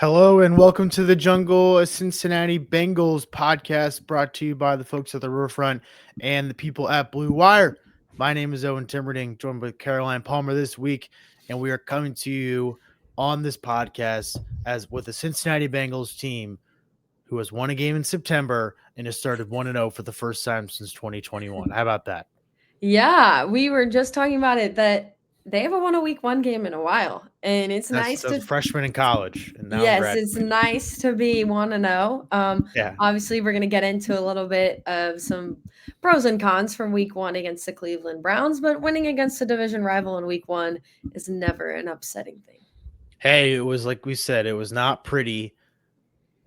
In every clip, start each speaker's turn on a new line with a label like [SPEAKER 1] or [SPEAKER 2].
[SPEAKER 1] Hello and welcome to the Jungle, a Cincinnati Bengals podcast brought to you by the folks at the Riverfront and the people at Blue Wire. My name is Owen Timberding, joined by Caroline Palmer this week, and we are coming to you on this podcast as with the Cincinnati Bengals team who has won a game in September and has started 1-0 for the first time since 2021. How about that?
[SPEAKER 2] Yeah, we were just talking about it that they haven't won a week one game in a while. And it's
[SPEAKER 1] That's
[SPEAKER 2] nice
[SPEAKER 1] a
[SPEAKER 2] to
[SPEAKER 1] freshman in college and now
[SPEAKER 2] yes, it's
[SPEAKER 1] graduating.
[SPEAKER 2] nice to be 1-0.
[SPEAKER 1] Yeah.
[SPEAKER 2] Obviously we're gonna get into a little bit of some pros and cons from week one against the Cleveland Browns, but winning against a division rival in week one is never an upsetting thing.
[SPEAKER 1] Hey, it was like we said, it was not pretty.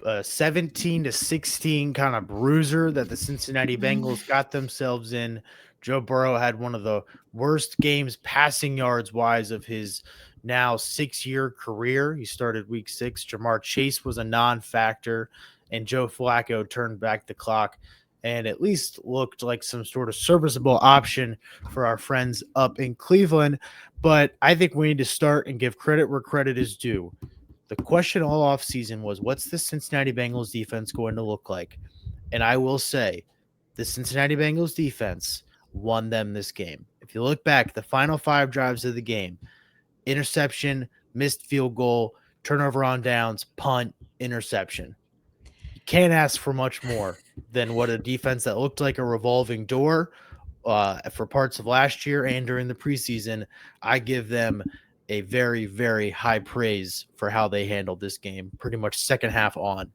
[SPEAKER 1] 17-16 kind of bruiser that the Cincinnati Bengals got themselves in. Joe Burrow had one of the worst games passing yards wise of his now 6-year career. He started week 6. Jamar Chase was a non-factor, and Joe Flacco turned back the clock and at least looked like some sort of serviceable option for our friends up in Cleveland. But I think we need to start and give credit where credit is due. The question all offseason was, what's the Cincinnati Bengals defense going to look like? And I will say, the Cincinnati Bengals defense won them this game. If you look back, the final 5 drives of the game, interception, missed field goal, turnover on downs, punt, interception. You can't ask for much more than what a defense that looked like a revolving door for parts of last year and during the preseason. I give them a very, very high praise for how they handled this game, pretty much second half on.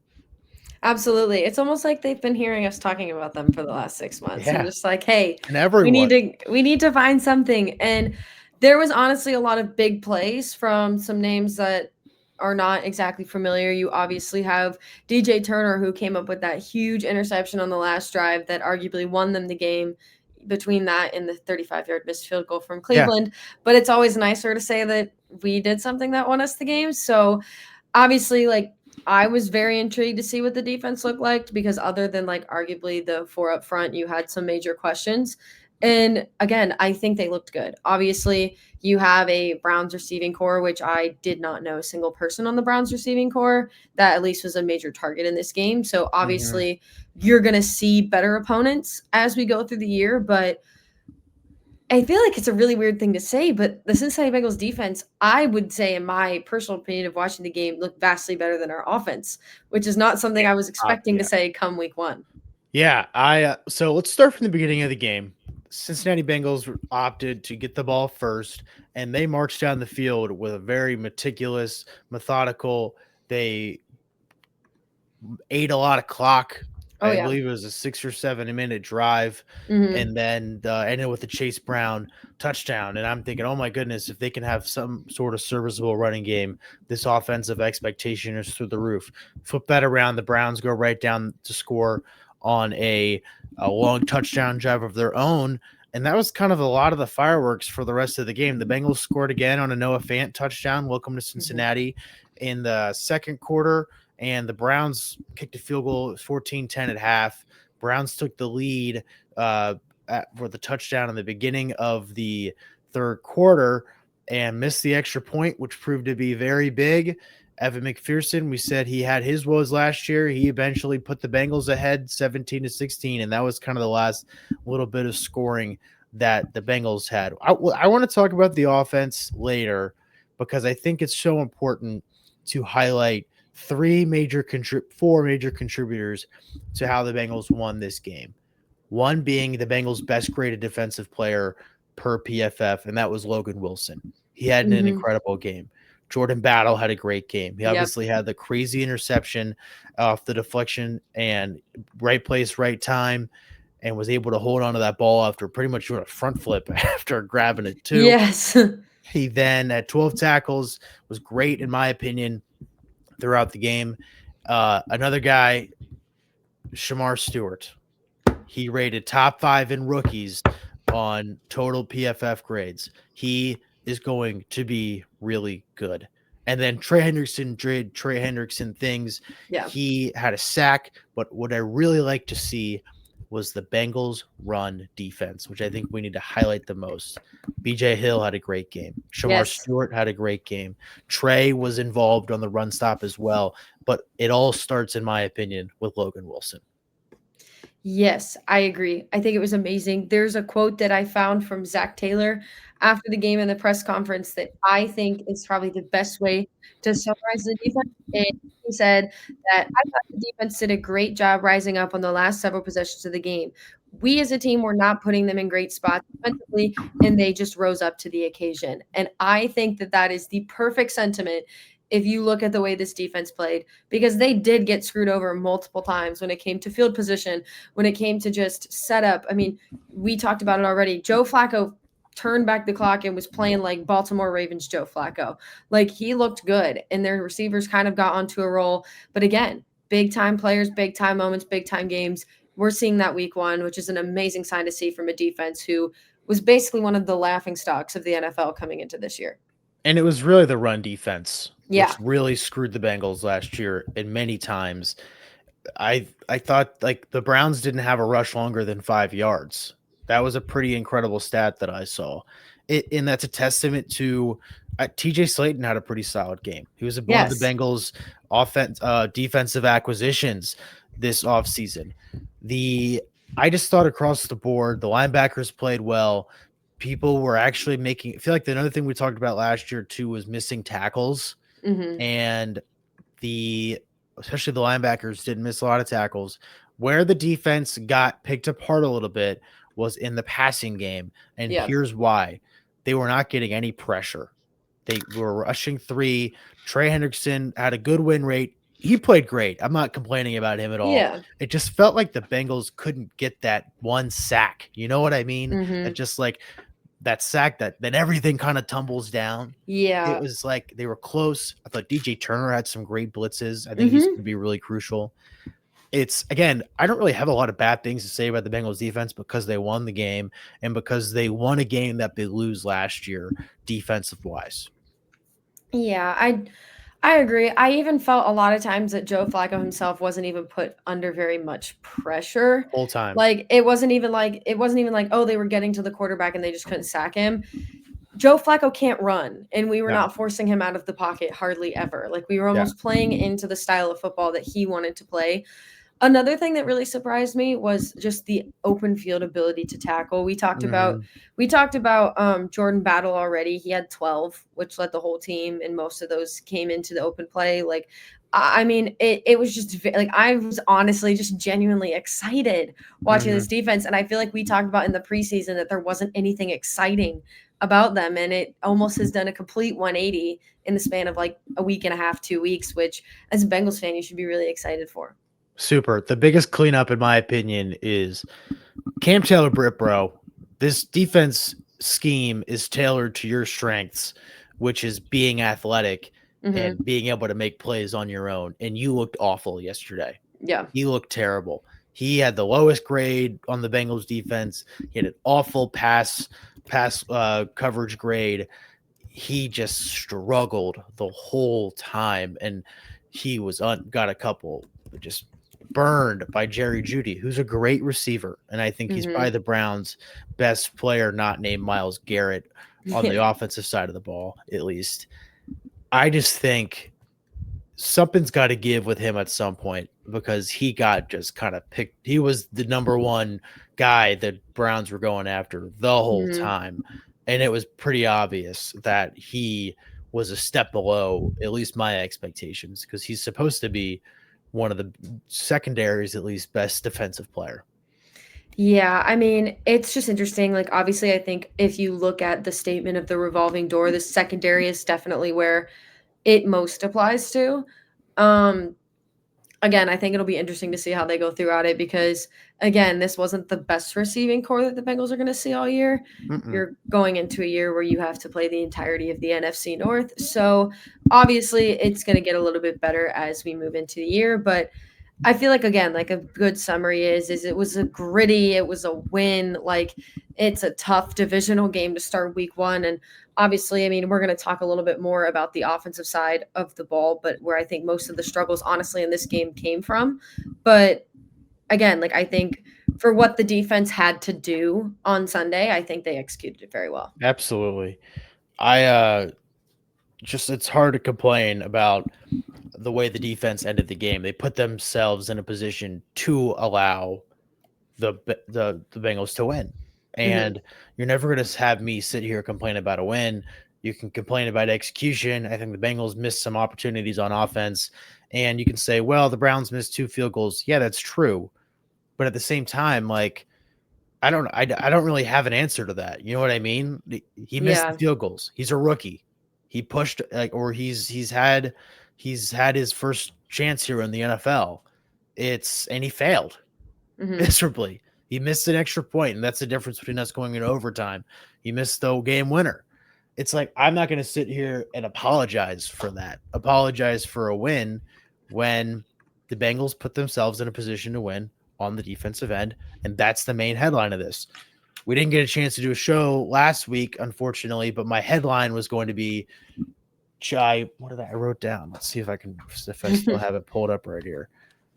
[SPEAKER 2] Absolutely. It's almost like they've been hearing us talking about them for the last 6 months and
[SPEAKER 1] Yeah,
[SPEAKER 2] just like, hey,
[SPEAKER 1] and
[SPEAKER 2] we need
[SPEAKER 1] everyone.
[SPEAKER 2] to find something. And there was honestly a lot of big plays from some names that are not exactly familiar. You obviously have DJ Turner, who came up with that huge interception on the last drive that arguably won them the game, between that and the 35-yard missed field goal from
[SPEAKER 1] Yeah,
[SPEAKER 2] Cleveland. But it's always nicer to say that we did something that won us the game. So obviously, like, I was very intrigued to see what the defense looked like because other than like arguably the 4 up front, you had some major questions. And again, I think they looked good. Obviously, you have a Browns receiving core, which I did not know a single person on the Browns receiving core that at least was a major target in this game. So
[SPEAKER 1] mhm.
[SPEAKER 2] obviously, you're going to see better opponents as we go through the year. But I feel like it's a really weird thing to say, but the Cincinnati Bengals defense, I would say, in my personal opinion of watching the game, looked vastly better than our offense, which is not something I was expecting to
[SPEAKER 1] Yeah,
[SPEAKER 2] say come week one.
[SPEAKER 1] yeah. So let's start from the beginning of the game. Cincinnati Bengals opted to get the ball first, and they marched down the field with a very meticulous, methodical. They ate a lot of clock.
[SPEAKER 2] Oh,
[SPEAKER 1] I
[SPEAKER 2] yeah.
[SPEAKER 1] believe it was a 6 or 7 minute drive,
[SPEAKER 2] Hmm.
[SPEAKER 1] and then ended with the Chase Brown touchdown. And I'm thinking, oh my goodness, if they can have some sort of serviceable running game, this offensive expectation is through the roof. Flip that around, the Browns go right down to score on a long touchdown drive of their own. And that was kind of a lot of the fireworks for the rest of the game. The Bengals scored again on a Noah Fant touchdown. Welcome to
[SPEAKER 2] Hmm.
[SPEAKER 1] Cincinnati in the second quarter, and the Browns kicked a field goal. It was 14-10 at half. Browns took the lead for the touchdown in the beginning of the third quarter and missed the extra point, which proved to be very big. Evan McPherson, we said he had his woes last year. He eventually put the Bengals ahead 17-16, and that was kind of the last little bit of scoring that the Bengals had. I want to talk about the offense later because I think it's so important to highlight four major contributors to how the Bengals won this game. One being the Bengals' best graded defensive player per PFF, and that was Logan Wilson. He had an
[SPEAKER 2] Hmm.
[SPEAKER 1] incredible game. Jordan Battle had a great game. He
[SPEAKER 2] Yep.
[SPEAKER 1] obviously had the crazy interception off the deflection and right place, right time, and was able to hold on to that ball after pretty much doing a front flip after grabbing it too.
[SPEAKER 2] Yes.
[SPEAKER 1] He then at 12 tackles was great in my opinion throughout the game. Another guy, Shamar Stewart, he rated top 5 in rookies on total PFF grades. He is going to be really good. And then Trey Hendrickson did Trey Hendrickson things.
[SPEAKER 2] Yeah.
[SPEAKER 1] He had a sack, but what I really like to see was the Bengals' run defense, which I think we need to highlight the most. BJ Hill had a great game. Shamar
[SPEAKER 2] Yes.
[SPEAKER 1] Stewart had a great game. Trey was involved on the run stop as well. But it all starts, in my opinion, with Logan Wilson.
[SPEAKER 2] Yes, I agree. I think it was amazing. There's a quote that I found from Zach Taylor after the game in the press conference that I think is probably the best way to summarize the defense. And he said that I thought the defense did a great job rising up on the last several possessions of the game. We as a team were not putting them in great spots defensively, and they just rose up to the occasion. And I think that that is the perfect sentiment if you look at the way this defense played, because they did get screwed over multiple times when it came to field position, when it came to just setup. I mean, we talked about it already. Joe Flacco turned back the clock and was playing like Baltimore Ravens Joe Flacco. Like he looked good and their receivers kind of got onto a roll. But again, big time players, big time moments, big time games. We're seeing that week one, which is an amazing sign to see from a defense who was basically one of the laughing stocks of the NFL coming into this year.
[SPEAKER 1] And it was really the run defense,
[SPEAKER 2] Yeah.
[SPEAKER 1] which really screwed the Bengals last year and many times. I thought like the Browns didn't have a rush longer than 5 yards. That was a pretty incredible stat that I saw. And that's a testament to TJ Slayton had a pretty solid game. He was one of the
[SPEAKER 2] Yes.
[SPEAKER 1] Bengals defensive acquisitions this offseason. I just thought across the board, the linebackers played well. People were actually I feel like another thing we talked about last year too was missing tackles.
[SPEAKER 2] Mm-hmm.
[SPEAKER 1] And especially the linebackers didn't miss a lot of tackles. Where the defense got picked apart a little bit was in the passing game. And
[SPEAKER 2] Yeah.
[SPEAKER 1] here's why. They were not getting any pressure. They were rushing three. Trey Hendrickson had a good win rate. He played great. I'm not complaining about him at all.
[SPEAKER 2] Yeah.
[SPEAKER 1] It just felt like the Bengals couldn't get that one sack. You know what I mean?
[SPEAKER 2] Mm-hmm.
[SPEAKER 1] That just like that sack that then everything kind of tumbles down.
[SPEAKER 2] Yeah.
[SPEAKER 1] It was like they were close. I thought DJ Turner had some great blitzes. I think he's going to be really crucial. It's again, I don't really have a lot of bad things to say about the Bengals defense because they won the game and because they won a game that they lose last year defensive wise.
[SPEAKER 2] Yeah, I agree. I even felt a lot of times that Joe Flacco himself wasn't even put under very much pressure.
[SPEAKER 1] Whole time.
[SPEAKER 2] Like it wasn't even like oh they were getting to the quarterback and they just couldn't sack him. Joe Flacco can't run, and we were not forcing him out of the pocket hardly ever. Like we were almost playing into the style of football that he wanted to play. Another thing that really surprised me was just the open field ability to tackle. We talked about Jordan Battle already. He had 12, which led the whole team, and most of those came into the open play. Like, I mean, it was just like I was honestly just genuinely excited watching this defense, and I feel like we talked about in the preseason that there wasn't anything exciting about them, and it almost has done a complete 180 in the span of like a week and a half, 2 weeks, which as a Bengals fan you should be really excited for.
[SPEAKER 1] Super. The biggest cleanup, in my opinion, is Cam Taylor-Britt, bro. This defense scheme is tailored to your strengths, which is being athletic and being able to make plays on your own. And you looked awful yesterday.
[SPEAKER 2] Yeah.
[SPEAKER 1] He looked terrible. He had the lowest grade on the Bengals defense. He had an awful pass coverage grade. He just struggled the whole time. And he was got a couple just burned by Jerry Jeudy, who's a great receiver. And I think he's probably the Browns' best player, not named Myles Garrett, on the offensive side of the ball, at least. I just think something's got to give with him at some point because he got just kind of picked. He was the number one guy that Browns were going after the whole time. And it was pretty obvious that he was a step below at least my expectations because he's supposed to be one of the secondaries, at least best defensive player.
[SPEAKER 2] Yeah, I mean, it's just interesting. Like, obviously, I think if you look at the statement of the revolving door, the secondary is definitely where it most applies to. Again, I think it'll be interesting to see how they go throughout it because, again, this wasn't the best receiving core that the Bengals are going to see all year. You're going into a year where you have to play the entirety of the NFC North. So, obviously, it's going to get a little bit better as we move into the year. But I feel like, again, like a good summary is it was a gritty, it was a win. Like, it's a tough divisional game to start week one. And obviously, I mean, we're going to talk a little bit more about the offensive side of the ball, but where I think most of the struggles, honestly, in this game came from. But again, like I think for what the defense had to do on Sunday, I think they executed it very well.
[SPEAKER 1] Absolutely. I just it's hard to complain about the way the defense ended the game. They put themselves in a position to allow the Bengals to win.
[SPEAKER 2] Hmm.
[SPEAKER 1] And you're never going to have me sit here complain about a win. You can complain about execution. I think the Bengals missed some opportunities on offense, and you can say, "Well, the Browns missed 2 field goals." Yeah, that's true. But at the same time, like I don't really have an answer to that. You know what I mean? He missed the
[SPEAKER 2] Yeah.
[SPEAKER 1] field goals. He's a rookie. He pushed like, or he's had his first chance here in the NFL. And he failed
[SPEAKER 2] Hmm.
[SPEAKER 1] miserably. He missed an extra point, and that's the difference between us going into overtime. He missed the game winner. It's like I'm not going to sit here and apologize for that. Apologize for a win when the Bengals put themselves in a position to win on the defensive end, and that's the main headline of this. We didn't get a chance to do a show last week, unfortunately, but my headline was going to be what did I wrote down? Let's see if I still have it pulled up right here.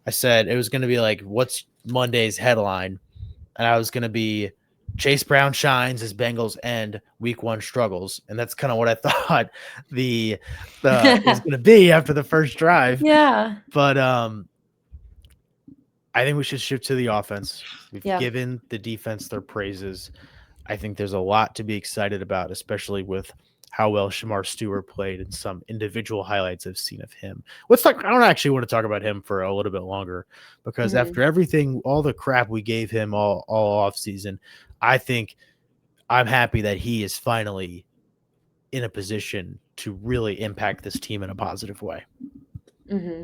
[SPEAKER 1] I said it was going to be like, what's Monday's headline? And I was going to be Chase Brown shines as Bengals end week 1 struggles. And that's kind of what I thought the was going to be after the first drive.
[SPEAKER 2] Yeah.
[SPEAKER 1] But I think we should shift to the offense. We've
[SPEAKER 2] Yeah.
[SPEAKER 1] given the defense their praises. I think there's a lot to be excited about, especially with how well Shamar Stewart played and some individual highlights I've seen of him. Let's talk. I don't actually want to talk about him for a little bit longer because
[SPEAKER 2] Hmm.
[SPEAKER 1] after everything, all the crap we gave him all off season, I think I'm happy that he is finally in a position to really impact this team in a positive way.
[SPEAKER 2] Hmm.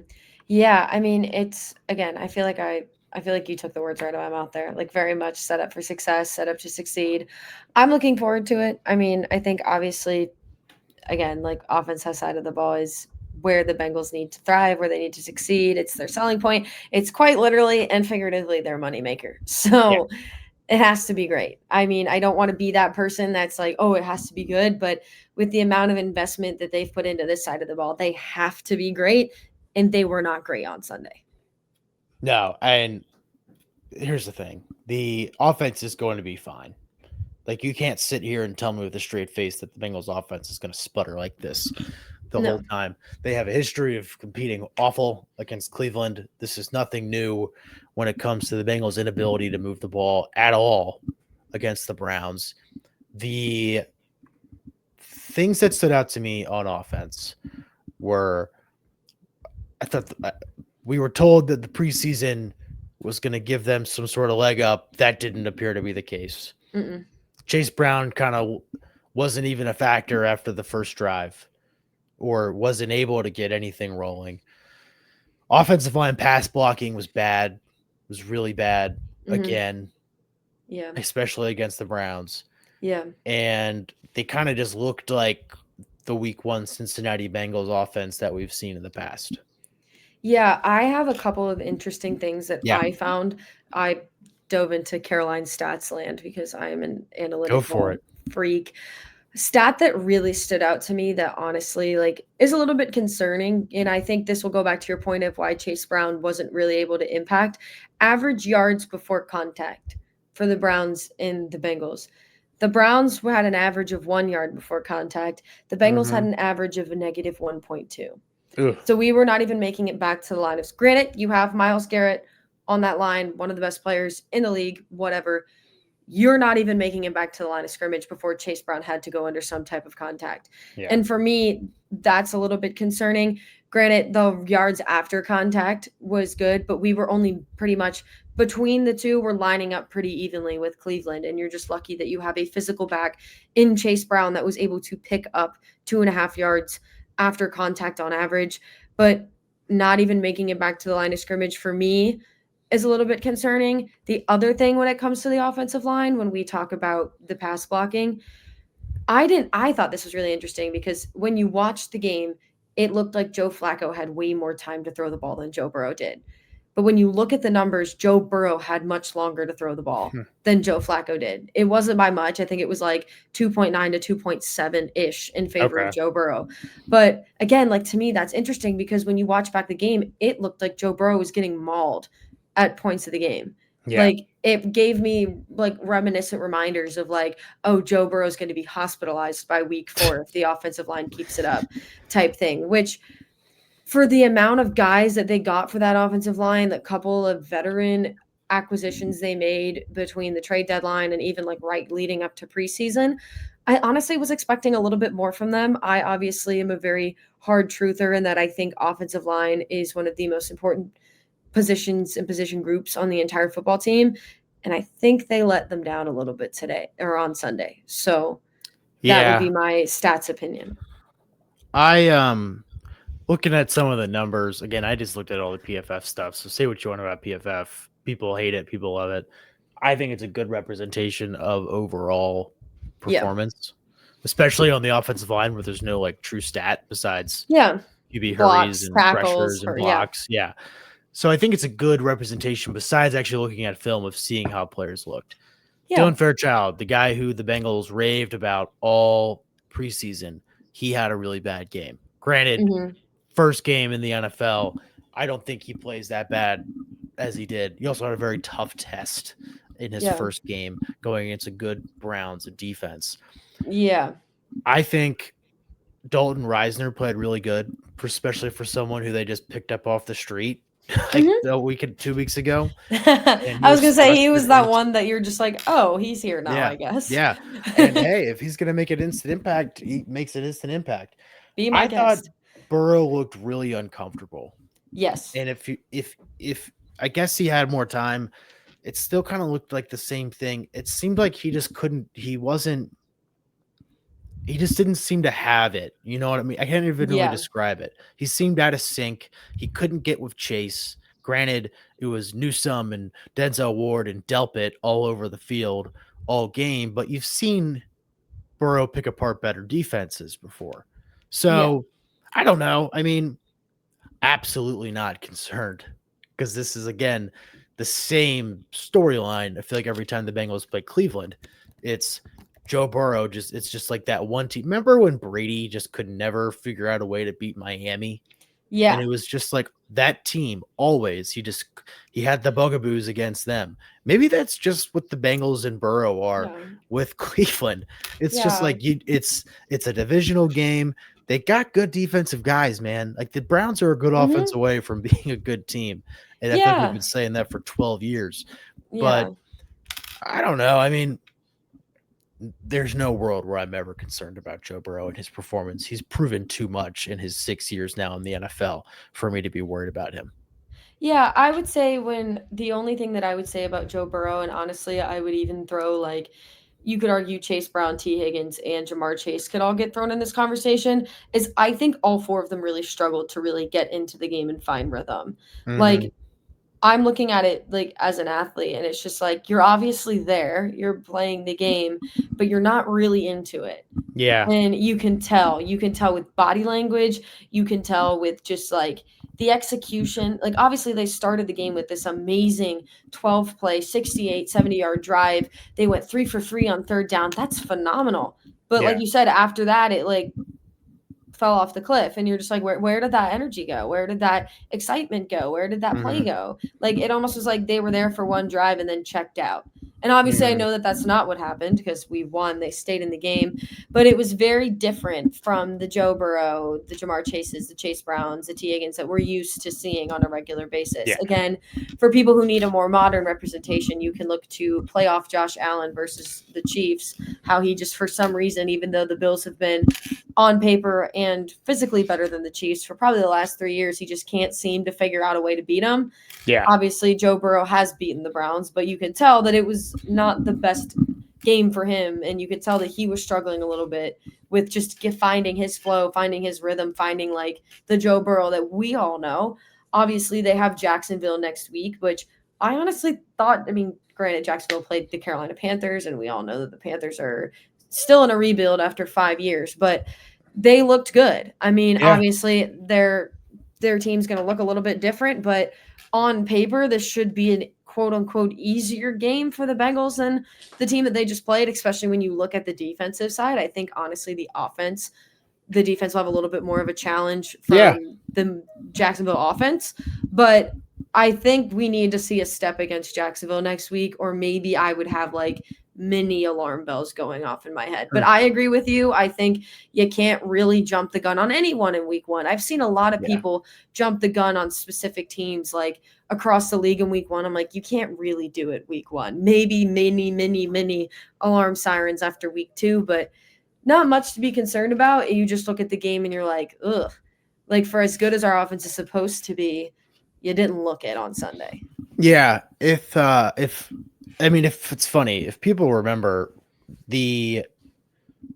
[SPEAKER 2] Yeah, I mean, it's again, I feel like you took the words right out of my mouth there. Like very much set up for success, set up to succeed. I'm looking forward to it. I mean, I think obviously again, like offense side of the ball is where the Bengals need to thrive, where they need to succeed. It's their selling point. It's quite literally and figuratively their moneymaker.
[SPEAKER 1] Yeah.
[SPEAKER 2] So it has to be great. I mean, I don't want to be that person that's like, oh, it has to be good. But with the amount of investment that they've put into this side of the ball, they have to be great. And they were not great on Sunday.
[SPEAKER 1] No, and here's the thing: the offense is going to be fine. Like you can't sit here and tell me with a straight face that the Bengals offense is going to sputter like this the whole
[SPEAKER 2] No.
[SPEAKER 1] time. They have a history of competing awful against Cleveland. This is nothing new when it comes to the Bengals' inability to move the ball at all against the Browns. The things that stood out to me on offense were I thought we were told that the preseason was going to give them some sort of leg up. That didn't appear to be the case.
[SPEAKER 2] Mm-mm.
[SPEAKER 1] Chase Brown kind of wasn't even a factor after the first drive or wasn't able to get anything rolling. Offensive line pass blocking was bad, was really bad
[SPEAKER 2] Mm-hmm.
[SPEAKER 1] again,
[SPEAKER 2] Yeah.
[SPEAKER 1] especially against the Browns.
[SPEAKER 2] Yeah.
[SPEAKER 1] And they kind of just looked like the week 1 Cincinnati Bengals offense that we've seen in the past.
[SPEAKER 2] Yeah. I have a couple of interesting things that
[SPEAKER 1] Yeah,
[SPEAKER 2] I found. I dove into Caroline's stats land because I am an
[SPEAKER 1] go for
[SPEAKER 2] analytical
[SPEAKER 1] it.
[SPEAKER 2] freak. Stat that really stood out to me that honestly like is a little bit concerning, and I think this will go back to your point of why Chase Brown wasn't really able to impact average yards before contact for the Browns and the Bengals. The Browns had an average of 1 yard before contact. The Bengals had
[SPEAKER 1] Mm-hmm.
[SPEAKER 2] an average of a negative 1.2.
[SPEAKER 1] Ugh.
[SPEAKER 2] So we were not even making it back to the line of granted, you have Myles Garrett on that line, one of the best players in the league, whatever. You're not even making it back to the line of scrimmage before Chase Brown had to go under some type of contact.
[SPEAKER 1] Yeah.
[SPEAKER 2] And for me, that's a little bit concerning. Granted, the yards after contact was good, but we were only pretty much between the two, we're lining up pretty evenly with Cleveland. And you're just lucky that you have a physical back in Chase Brown that was able to pick up 2.5 yards after contact on average, but not even making it back to the line of scrimmage for me is a little bit concerning. The other thing when it comes to the offensive line, when we talk about the pass blocking, I thought this was really interesting because when you watched the game, it looked like Joe Flacco had way more time to throw the ball than Joe Burrow did. But when you look at the numbers, Joe Burrow had much longer to throw the ball than Joe Flacco did. It wasn't by much. I think it was like 2.9 to 2.7 ish in favor of
[SPEAKER 1] Okay.
[SPEAKER 2] Joe Burrow. But again, like to me, that's interesting because when you watch back the game, it looked like Joe Burrow was getting mauled at points of the game.
[SPEAKER 1] Yeah.
[SPEAKER 2] Like it gave me like reminiscent reminders of like, oh, Joe Burrow's going to be hospitalized by week 4 if the offensive line keeps it up, type thing. Which for the amount of guys that they got for that offensive line, the couple of veteran acquisitions they made between the trade deadline and even like right leading up to preseason, I honestly was expecting a little bit more from them. I obviously am a very hard truther in that I think offensive line is one of the most important positions and position groups on the entire football team. And I think they let them down a little bit today or on Sunday. So that would be
[SPEAKER 1] Yeah.
[SPEAKER 2] my stats opinion.
[SPEAKER 1] I looking at some of the numbers again. I just looked at all the PFF stuff. So say what you want about PFF. People hate it. People love it. I think it's a good representation of overall
[SPEAKER 2] Yeah.
[SPEAKER 1] performance, especially on the offensive line where there's no like true stat besides
[SPEAKER 2] Yeah.
[SPEAKER 1] QB hurries
[SPEAKER 2] Blocks,
[SPEAKER 1] and
[SPEAKER 2] tackles,
[SPEAKER 1] pressures and
[SPEAKER 2] or yeah.
[SPEAKER 1] blocks. Yeah. So I think it's a good representation besides actually looking at film of seeing how players looked.
[SPEAKER 2] Yeah.
[SPEAKER 1] Dylan Fairchild, the guy who the Bengals raved about all preseason, he had a really bad game. Granted, first game in the NFL, I don't think he plays that bad as he did. He also had a very tough test in his first game going against a good Browns defense.
[SPEAKER 2] Yeah.
[SPEAKER 1] I think Dalton Reisner played really good, especially for someone who they just picked up off the street like a week and 2 weeks ago.
[SPEAKER 2] I was gonna say he was that one that you're just like, oh, he's here now, I guess.
[SPEAKER 1] Yeah. And hey, if he's gonna make an instant impact, he makes an instant impact.
[SPEAKER 2] Be my guest.
[SPEAKER 1] Thought Burrow looked really uncomfortable.
[SPEAKER 2] Yes.
[SPEAKER 1] And if I guess he had more time, it still kind of looked like the same thing. It seemed like he just didn't seem to have it. You know what I mean? I can't even really describe it. He seemed out of sync. He couldn't get with Chase. Granted, it was Newsome and Denzel Ward and Delpit all over the field all game, but you've seen Burrow pick apart better defenses before. So I don't know. I mean, absolutely not concerned because this is, again, the same storyline. I feel like every time the Bengals play Cleveland, it's Joe Burrow. It's just like that one team. Remember when Brady just could never figure out a way to beat Miami?
[SPEAKER 2] Yeah.
[SPEAKER 1] And it was just like that team always. He had the bugaboos against them. Maybe that's just what the Bengals and Burrow are with Cleveland. It's just like it's a divisional game. They got good defensive guys, man. Like the Browns are a good offense away from being a good team. And I think we've been saying that for 12 years. But I don't know. I mean, there's no world where I'm ever concerned about Joe Burrow and his performance. He's proven too much in his 6 years now in the NFL for me to be worried about him.
[SPEAKER 2] Yeah, I would say the only thing that I would say about Joe Burrow, and honestly, I would even throw like, you could argue Chase Brown, T. Higgins, and Jamar Chase could all get thrown in this conversation, is I think all 4 of them really struggled to really get into the game and find rhythm. Like, I'm looking at it like as an athlete, and it's just like you're obviously there, you're playing the game, but you're not really into it.
[SPEAKER 1] Yeah.
[SPEAKER 2] And you can tell with body language, you can tell with just like the execution. Like obviously they started the game with this amazing 12 play, 68, 70-yard drive. They went 3 for 3 on third down. That's phenomenal. But like you said, after that, it like fell off the cliff and you're just like, where did that energy go? Where did that excitement go? Where did that play go? Like it almost was like they were there for one drive and then checked out. And obviously I know that that's not what happened because we won. They stayed in the game, but it was very different from the Joe Burrow, the Jamar Chases, the Chase Browns, the T. Higgins that we're used to seeing on a regular basis. Again, for people who need a more modern representation, you can look to playoff Josh Allen versus the Chiefs, how he just for some reason, even though the Bills have been on paper and physically better than the Chiefs for probably the last 3 years, he just can't seem to figure out a way to beat them.
[SPEAKER 1] Yeah.
[SPEAKER 2] Obviously, Joe Burrow has beaten the Browns, but you can tell that it was not the best game for him. And you could tell that he was struggling a little bit with just finding his flow, finding his rhythm, finding like the Joe Burrow that we all know. Obviously, they have Jacksonville next week, which I honestly thought, I mean, granted, Jacksonville played the Carolina Panthers, and we all know that the Panthers are still in a rebuild after 5 years, but they looked good. I mean, obviously their team's going to look a little bit different, but on paper, this should be an quote unquote easier game for the Bengals than the team that they just played, especially when you look at the defensive side. I think honestly, the defense will have a little bit more of a challenge from the Jacksonville offense, but I think we need to see a step against Jacksonville next week, or maybe I would have like mini alarm bells going off in my head. But I agree with you. I think you can't really jump the gun on anyone in week one. I've seen a lot of people jump the gun on specific teams like across the league in week one. I'm like, you can't really do it week one. Maybe mini alarm sirens after week two, but not much to be concerned about. You just look at the game and you're like, ugh. Like, for as good as our offense is supposed to be, you didn't look it on Sunday.
[SPEAKER 1] Yeah, if it's funny, if people remember, the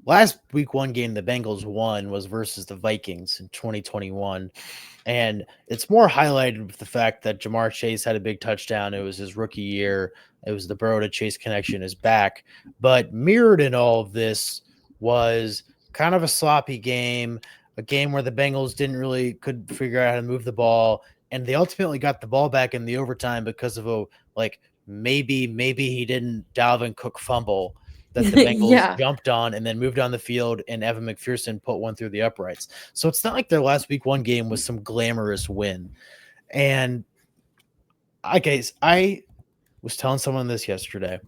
[SPEAKER 1] last week one game the Bengals won was versus the Vikings in 2021, and it's more highlighted with the fact that Jamar Chase had a big touchdown. It was his rookie year. It was the Burrow to Chase connection is back, but mirrored in all of this was kind of a sloppy game, a game where the Bengals could figure out how to move the ball, and they ultimately got the ball back in the overtime because of maybe he didn't Dalvin Cook fumble that the Bengals jumped on and then moved on the field, and Evan McPherson put one through the uprights. So it's not like their last week one game was some glamorous win. And I was telling someone this yesterday.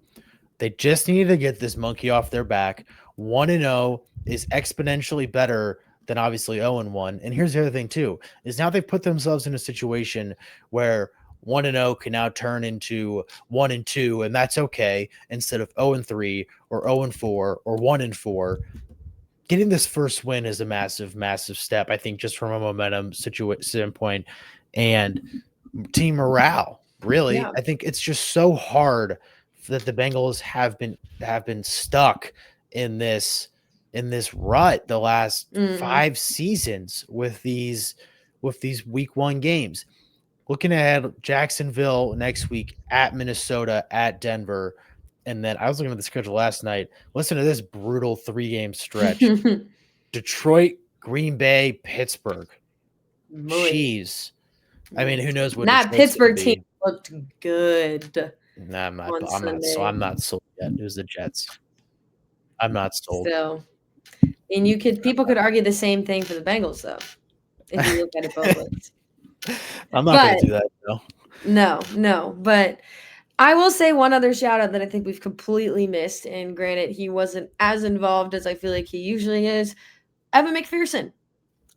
[SPEAKER 1] They just needed to get this monkey off their back. 1-0 is exponentially better than obviously 0-1. And here's the other thing too, is now they've put themselves in a situation where 1-0 can now turn into 1-2, and that's okay, instead of 0-3 or 0-4 or 1-4. Getting this first win is a massive, massive step, I think, just from a momentum standpoint and team morale. Really, I think it's just so hard that the Bengals have been stuck in this rut the last 5 seasons with these week one games. Looking ahead, Jacksonville next week, at Minnesota, at Denver. And then I was looking at the schedule last night. Listen to this brutal 3-game stretch. Detroit, Green Bay, Pittsburgh. Jeez. I mean, who knows what
[SPEAKER 2] that Pittsburgh team looked good.
[SPEAKER 1] Nah, I'm not sold yet. It was the Jets. I'm not sold.
[SPEAKER 2] Still. And people could argue the same thing for the Bengals, though, if you look at it both ways.
[SPEAKER 1] I'm not going to do that, though.
[SPEAKER 2] No. But I will say one other shout out that I think we've completely missed. And granted, he wasn't as involved as I feel like he usually is. Evan McPherson.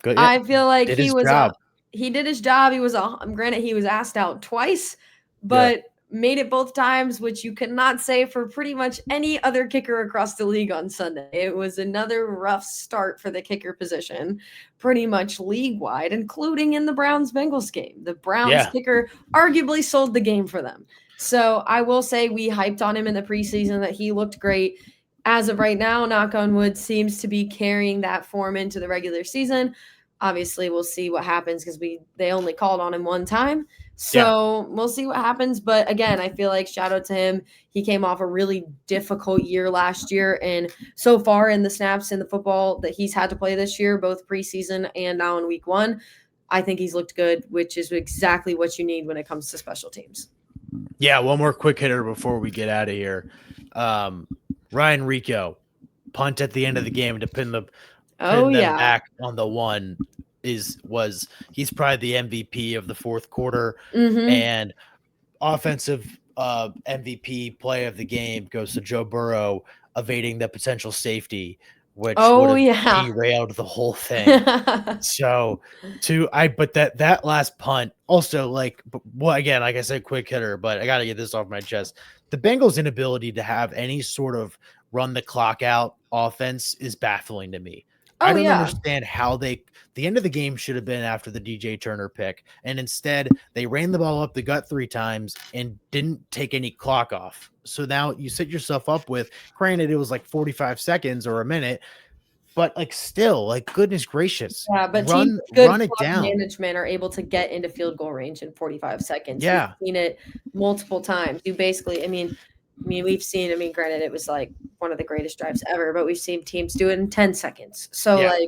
[SPEAKER 1] Good.
[SPEAKER 2] I feel like
[SPEAKER 1] he
[SPEAKER 2] did his job. He was granted he was asked out twice, but made it both times, which you cannot say for pretty much any other kicker across the league on Sunday. It was another rough start for the kicker position, pretty much league-wide, including in the Browns-Bengals game. The Browns kicker arguably sold the game for them. So I will say we hyped on him in the preseason that he looked great. As of right now, knock on wood, seems to be carrying that form into the regular season. Obviously, we'll see what happens because they only called on him one time. So we'll see what happens. But again, I feel like shout out to him. He came off a really difficult year last year. And so far in the snaps in the football that he's had to play this year, both preseason and now in week one, I think he's looked good, which is exactly what you need when it comes to special teams.
[SPEAKER 1] Yeah, one more quick hitter before we get out of here. Ryan Rico, punt at the end of the game to pin them back on the one. He's probably the MVP of the fourth quarter, and offensive MVP play of the game goes to Joe Burrow evading the potential safety, which would have derailed the whole thing. But that last punt also, again, like I said, quick hitter, but I got to get this off my chest. The Bengals' inability to have any sort of run the clock out offense is baffling to me. I don't understand how the end of the game should have been after the DJ Turner pick. And instead they ran the ball up the gut 3 times and didn't take any clock off. So now you set yourself up with, granted, it was like 45 seconds or a minute, but still, goodness gracious.
[SPEAKER 2] Yeah, but
[SPEAKER 1] run it down.
[SPEAKER 2] Management are able to get into field goal range in 45 seconds.
[SPEAKER 1] Yeah.
[SPEAKER 2] We've seen it multiple times. You basically, we've seen, granted, it was one of the greatest drives ever, but we've seen teams do it in 10 seconds. So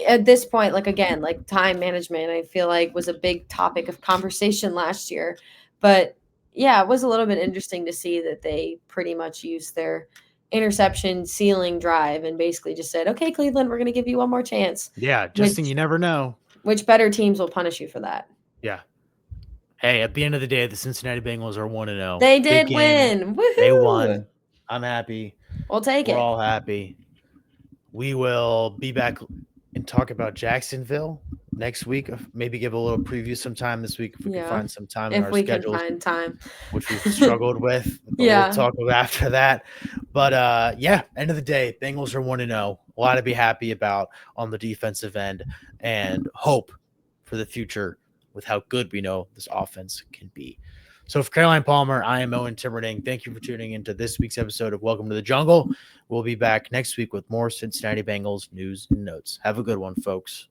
[SPEAKER 2] at this point, again, time management, I feel like was a big topic of conversation last year. But yeah, it was a little bit interesting to see that they pretty much used their interception ceiling drive and basically just said, okay, Cleveland, we're going to give you one more chance.
[SPEAKER 1] Yeah. You never know.
[SPEAKER 2] Which better teams will punish you for that.
[SPEAKER 1] Yeah. Hey, at the end of the day, the Cincinnati Bengals are 1-0.
[SPEAKER 2] They
[SPEAKER 1] Big
[SPEAKER 2] did
[SPEAKER 1] game.
[SPEAKER 2] win.
[SPEAKER 1] They
[SPEAKER 2] Woohoo!
[SPEAKER 1] won. I'm happy.
[SPEAKER 2] We'll take
[SPEAKER 1] We're
[SPEAKER 2] it.
[SPEAKER 1] all happy. We will be back and talk about Jacksonville next week. Maybe give a little preview sometime this week if we can
[SPEAKER 2] Yeah.
[SPEAKER 1] find some time in
[SPEAKER 2] If
[SPEAKER 1] our
[SPEAKER 2] we can
[SPEAKER 1] schedules,
[SPEAKER 2] find time.
[SPEAKER 1] which we've struggled with, but we'll
[SPEAKER 2] Yeah.
[SPEAKER 1] talk about after that. But yeah, end of the day, Bengals are 1-0. A lot to be happy about on the defensive end and hope for the future with how good we know this offense can be. So for Caroline Palmer, I am Owen Timmerding. Thank you for tuning into this week's episode of Welcome to the Jungle. We'll be back next week with more Cincinnati Bengals news and notes. Have a good one, folks.